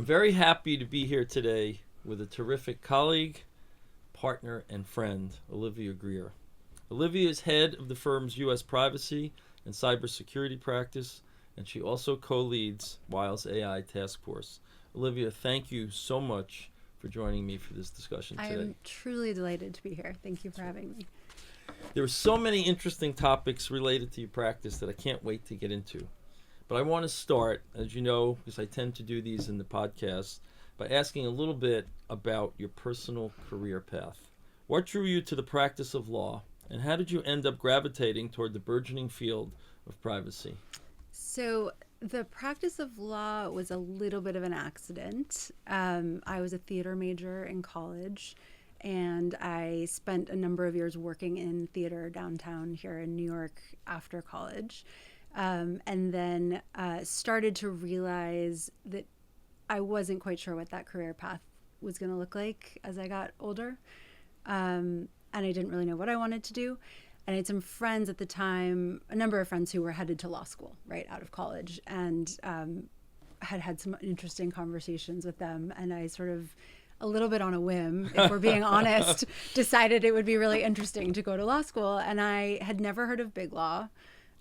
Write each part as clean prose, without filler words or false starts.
very happy to be here today with a terrific colleague, partner, and friend, Olivia Greer. Olivia is head of the firm's U.S. privacy and cybersecurity practice, and she also co-leads Weil's AI task force. Olivia, thank you so much for joining me for this discussion today. I am truly delighted to be here. Thank you for having me. There are so many interesting topics related to your practice that I can't wait to get into. But I want to start, as you know, because I tend to do these in the podcast, by asking a little bit about your personal career path. What drew you to the practice of law, and how did you end up gravitating toward the burgeoning field of privacy? So the practice of law was a little bit of an accident. I was a theater major in college, and I spent a number of years working in theater downtown here in New York after college. And then started to realize that I wasn't quite sure what that career path was going to look like as I got older. And I didn't really know what I wanted to do. And I had some friends at the time, a number of friends who were headed to law school right out of college, and had some interesting conversations with them. And I sort of, a little bit on a whim, if we're being honest, decided it would be really interesting to go to law school. And I had never heard of big law.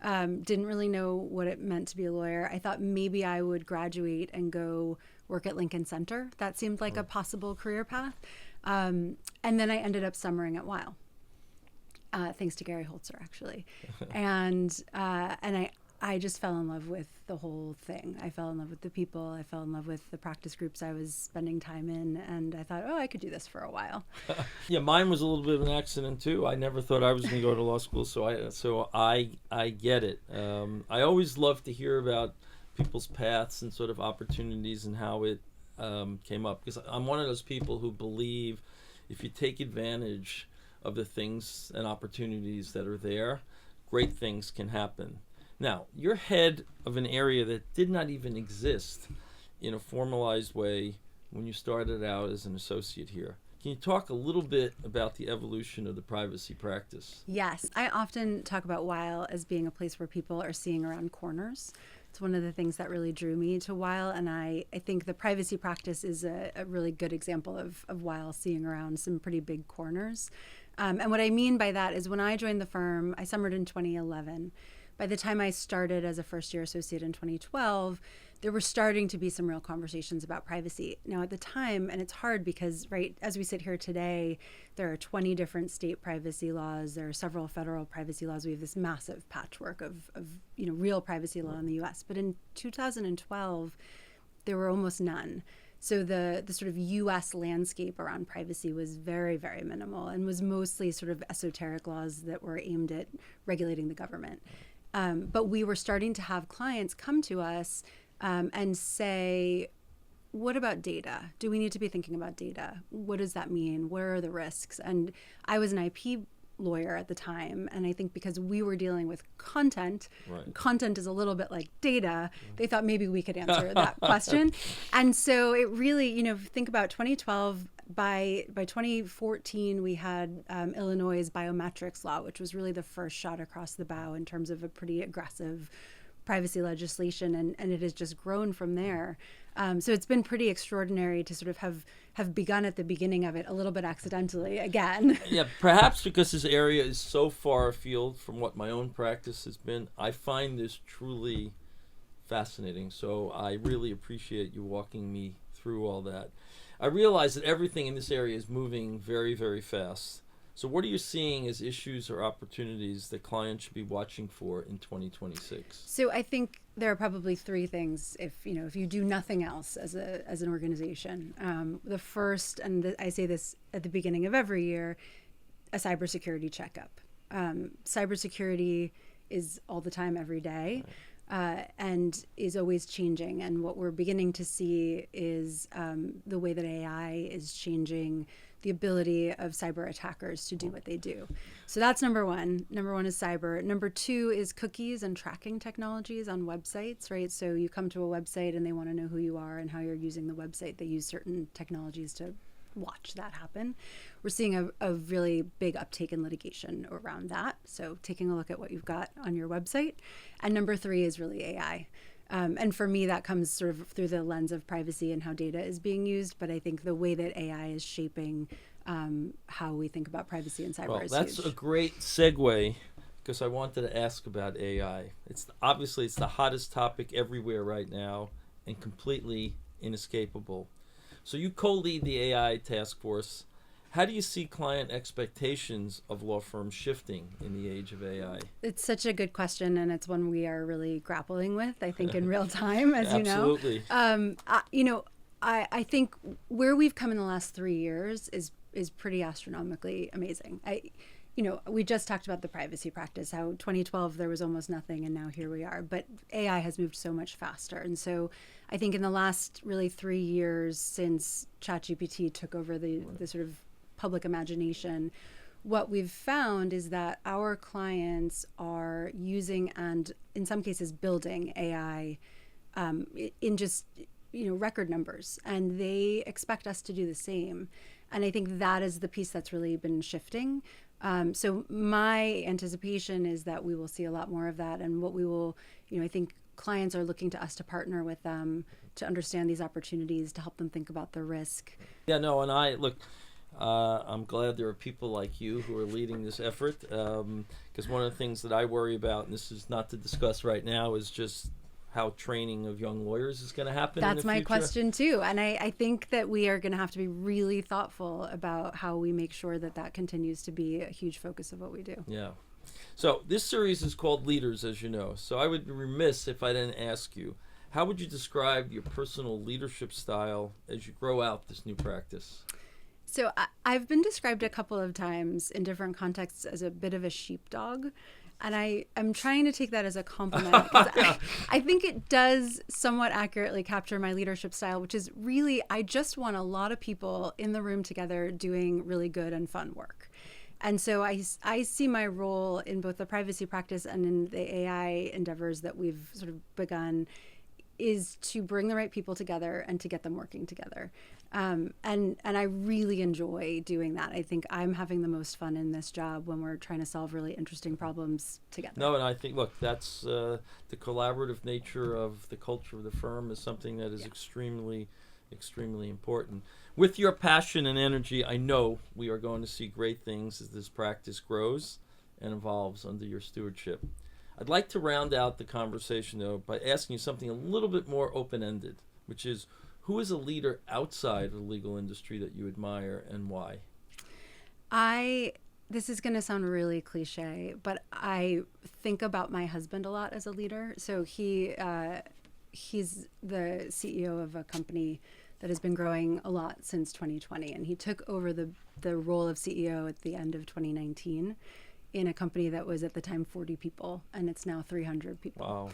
Didn't really know what it meant to be a lawyer. I thought maybe I would graduate and go work at Lincoln Center. That seemed like a possible career path. And then I ended up summering at Weil, thanks to Gary Holzer, actually. And I just fell in love with the whole thing. I fell in love with the people. I fell in love with the practice groups I was spending time in. And I thought, I could do this for a while. Yeah, mine was a little bit of an accident too. I never thought I was going to go to law school, so I get it. I always love to hear about people's paths and sort of opportunities and how it came up, because I'm one of those people who believe if you take advantage of the things and opportunities that are there, great things can happen. Now, you're head of an area that did not even exist in a formalized way when you started out as an associate here. Can you talk a little bit about the evolution of the privacy practice? Yes, I often talk about Weil as being a place where people are seeing around corners. It's one of the things that really drew me to Weil, and I think the privacy practice is a really good example of Weil seeing around some pretty big corners. And what I mean by that is when I joined the firm, I summered in 2011. By the time I started as a first-year associate in 2012, there were starting to be some real conversations about privacy. Now, at the time, and it's hard because, right, as we sit here today, there are 20 different state privacy laws. There are several federal privacy laws. We have this massive patchwork of real privacy law in the U.S. But in 2012, there were almost none. So the sort of U.S. landscape around privacy was very, very minimal and was mostly sort of esoteric laws that were aimed at regulating the government. But we were starting to have clients come to us and say, what about data? Do we need to be thinking about data? What does that mean? Where are the risks? And I was an IP lawyer at the time, and I think because we were dealing with content, Right. Content is a little bit like data, they thought maybe we could answer that question. And so it really, think about 2012, by 2014, we had Illinois' biometrics law, which was really the first shot across the bow in terms of a pretty aggressive privacy legislation, and it has just grown from there. So it's been pretty extraordinary to sort of have begun at the beginning of it a little bit accidentally again. Yeah, perhaps because this area is so far afield from what my own practice has been, I find this truly fascinating. So I really appreciate you walking me through all that. I realize that everything in this area is moving very, very fast. So what are you seeing as issues or opportunities that clients should be watching for in 2026? So I think there are probably three things if you do nothing else as an organization. The first, and I say this at the beginning of every year, a cybersecurity checkup. Cybersecurity is all the time, every day. And is always changing. And what we're beginning to see is the way that AI is changing the ability of cyber attackers to do what they do. So that's number one. Number one is cyber. Number two is cookies and tracking technologies on websites, right? So you come to a website and they want to know who you are and how you're using the website. They use certain technologies to watch that happen. We're seeing a really big uptake in litigation around that. So taking a look at what you've got on your website. And number three is really AI. And for me, that comes sort of through the lens of privacy and how data is being used. But I think the way that AI is shaping how we think about privacy and cyber is that's huge. a great segue because I wanted to ask about AI. Obviously it's the hottest topic everywhere right now and completely inescapable. So you co-lead the AI task force. How do you see client expectations of law firms shifting in the age of AI? It's such a good question, and it's one we are really grappling with, I think, in real time, as you know. Absolutely. I think where we've come in the last 3 years is pretty astronomically amazing. We just talked about the privacy practice, how 2012 there was almost nothing, and now here we are. But AI has moved so much faster, and so I think in the last really 3 years since ChatGPT took over the sort of public imagination, what we've found is that our clients are using and in some cases building AI in just record numbers, and they expect us to do the same. And I think that is the piece that's really been shifting. So my anticipation is that we will see a lot more of that, and what we will, I think clients are looking to us to partner with them to understand these opportunities, to help them think about the risk. Yeah, no, and I'm glad there are people like you who are leading this effort, because one of the things that I worry about, and this is not to discuss right now, is just how training of young lawyers is going to happen. That's in the my future. question too, and I think that we are going to have to be really thoughtful about how we make sure that continues to be a huge focus of what we do. Yeah. So this series is called Leaders, as you know. So I would be remiss if I didn't ask you, how would you describe your personal leadership style as you grow out this new practice? So I've been described a couple of times in different contexts as a bit of a sheepdog. And I'm trying to take that as a compliment, because I think it does somewhat accurately capture my leadership style, which is really, I just want a lot of people in the room together doing really good and fun work. And so I see my role in both the privacy practice and in the AI endeavors that we've sort of begun is to bring the right people together and to get them working together. And I really enjoy doing that. I think I'm having the most fun in this job when we're trying to solve really interesting problems together. No, and I think, look, that's the collaborative nature of the culture of the firm is something that is extremely, extremely important. With your passion and energy, I know we are going to see great things as this practice grows and evolves under your stewardship. I'd like to round out the conversation, though, by asking you something a little bit more open-ended, which is, who is a leader outside of the legal industry that you admire and why? This is going to sound really cliche, but I think about my husband a lot as a leader. So he's the CEO of a company that has been growing a lot since 2020, and he took over the role of CEO at the end of 2019 in a company that was at the time 40 people, and it's now 300 people. Wow.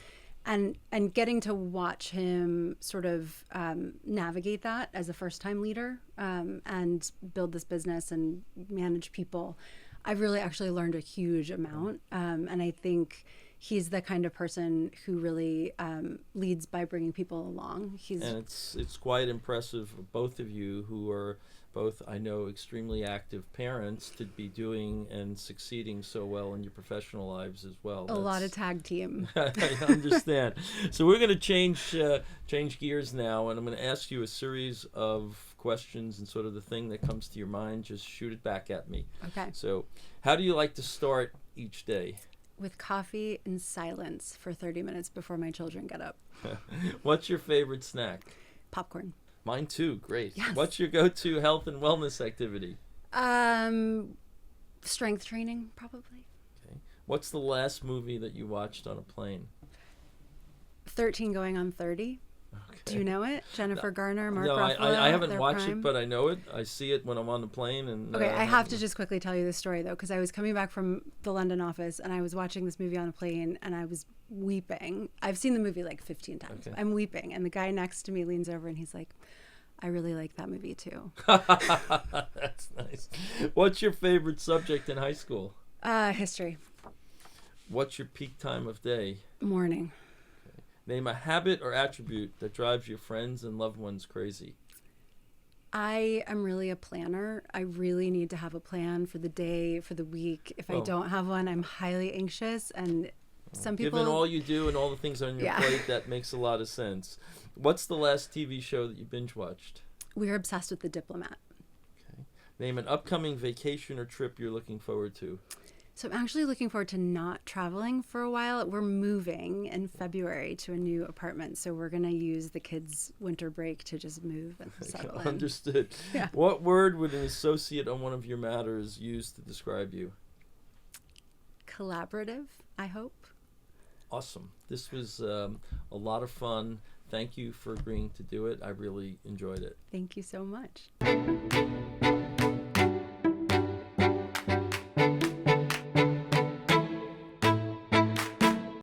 And getting to watch him sort of navigate that as a first-time leader and build this business and manage people, I've really actually learned a huge amount. And I think he's the kind of person who really leads by bringing people along. And it's quite impressive, both of you who are both, I know, extremely active parents, to be doing and succeeding so well in your professional lives as well. A lot of tag team. I understand. So we're going to change gears now, and I'm going to ask you a series of questions, and sort of the thing that comes to your mind, just shoot it back at me. Okay. So how do you like to start each day? With coffee and silence for 30 minutes before my children get up. What's your favorite snack? Popcorn. Mine too. Great. Yes. What's your go-to health and wellness activity? Strength training, probably. Okay. What's the last movie that you watched on a plane? 13 Going on 30. Okay. Do you know it? Jennifer Garner, Mark No, Ruffalo. I haven't their watched prime. it, but I know it. I see it when I'm on the plane. And Okay, I have to just quickly tell you this story, though, because I was coming back from the London office, and I was watching this movie on a plane, and I was weeping. I've seen the movie like 15 times. Okay. I'm weeping, and the guy next to me leans over, and he's like, I really like that movie, too. That's nice. What's your favorite subject in high school? History. What's your peak time of day? Morning. Name a habit or attribute that drives your friends and loved ones crazy. I am really a planner. I really need to have a plan for the day, for the week. If I don't have one, I'm highly anxious, and Some people, given all you do and all the things on your Yeah. plate, that makes a lot of sense. What's the last TV show that you binge watched? we're obsessed with The Diplomat. Okay. Name an upcoming vacation or trip you're looking forward to. So I'm actually looking forward to not traveling for a while. We're moving in February to a new apartment, so we're going to use the kids' winter break to just move and settle in. Understood. Yeah. What word would an associate on one of your matters use to describe you? Collaborative, I hope. Awesome. This was a lot of fun. Thank you for agreeing to do it. I really enjoyed it. Thank you so much.